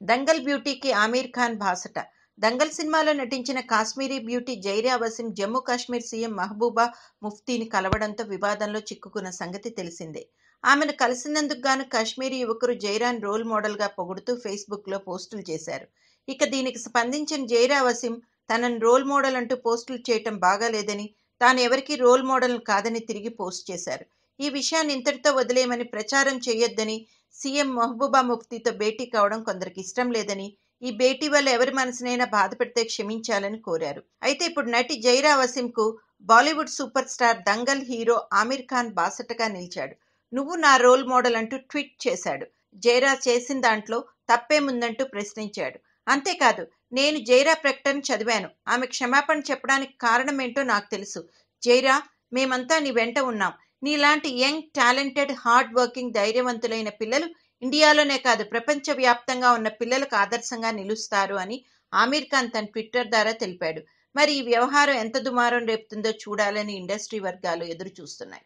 దంగల్ బ్యూటీకి ఆమీర్ ఖాన్ బాసట. దంగల్ సినిమాలో నటించిన Kashmiri beauty Jaira Waseem Jammu Kashmir CM Mehbooba ముఫ్తీని కలవడంతో వివాదంలో చిక్కుకున్న సంగతి తెలిసిందే. ఆమెను కలిసినందుకు గాను కాశ్మీరీ యువకుడు జైరాన్ రోల్ మోడల్గా పొగుడుతూ ఫేస్బుక్లో పోస్టులు చేశారు. ఇక దీనికి స్పందించిన జైరా వసీం తనను రోల్ మోడల్ అంటూ పోస్టులు చేయటం బాగాలేదని, తాను ఎవరికీ రోల్ మోడల్ కాదని తిరిగి పోస్ట్ చేశారు. ఈ విషయాన్ని ఇంతటితో వదిలేయమని, ప్రచారం చేయొద్దని, సీఎం మహబూబా ముఫ్తీతో భేటీ కావడం కొందరికి ఇష్టం లేదని, ఈ భేటీ వల్ల ఎవరి మనసునైనా బాధపెడితే క్షమించాలని కోరారు. అయితే ఇప్పుడు నటి జైరా వసీంకు Bollywood super star Dangal hero Aamir Khan బాసటగా నిలిచాడు. నువ్వు నా రోల్ మోడల్ అంటూ ట్వీట్ చేశాడు. జైరా చేసిన దాంట్లో తప్పేముందంటూ ప్రశ్నించాడు. అంతేకాదు, నేను జైరా ప్రకటన చదివాను. ఆమె క్షమాపణ చెప్పడానికి కారణం ఏంటో నాకు తెలుసు. జైరా, మేమంతా నీ వెంట ఉన్నాం. నీలాంటి యంగ్, టాలెంటెడ్, హార్డ్ వర్కింగ్, ధైర్యవంతులైన పిల్లలు ఇండియాలోనే కాదు ప్రపంచవ్యాప్తంగా ఉన్న పిల్లలకు ఆదర్శంగా నిలుస్తారు అని ఆమీర్ ఖాన్ తన ట్విట్టర్ ద్వారా తెలిపాడు. మరి ఈ వ్యవహారం ఎంత దుమారం రేపుతుందో చూడాలని ఇండస్ట్రీ వర్గాలు ఎదురు చూస్తున్నాయి.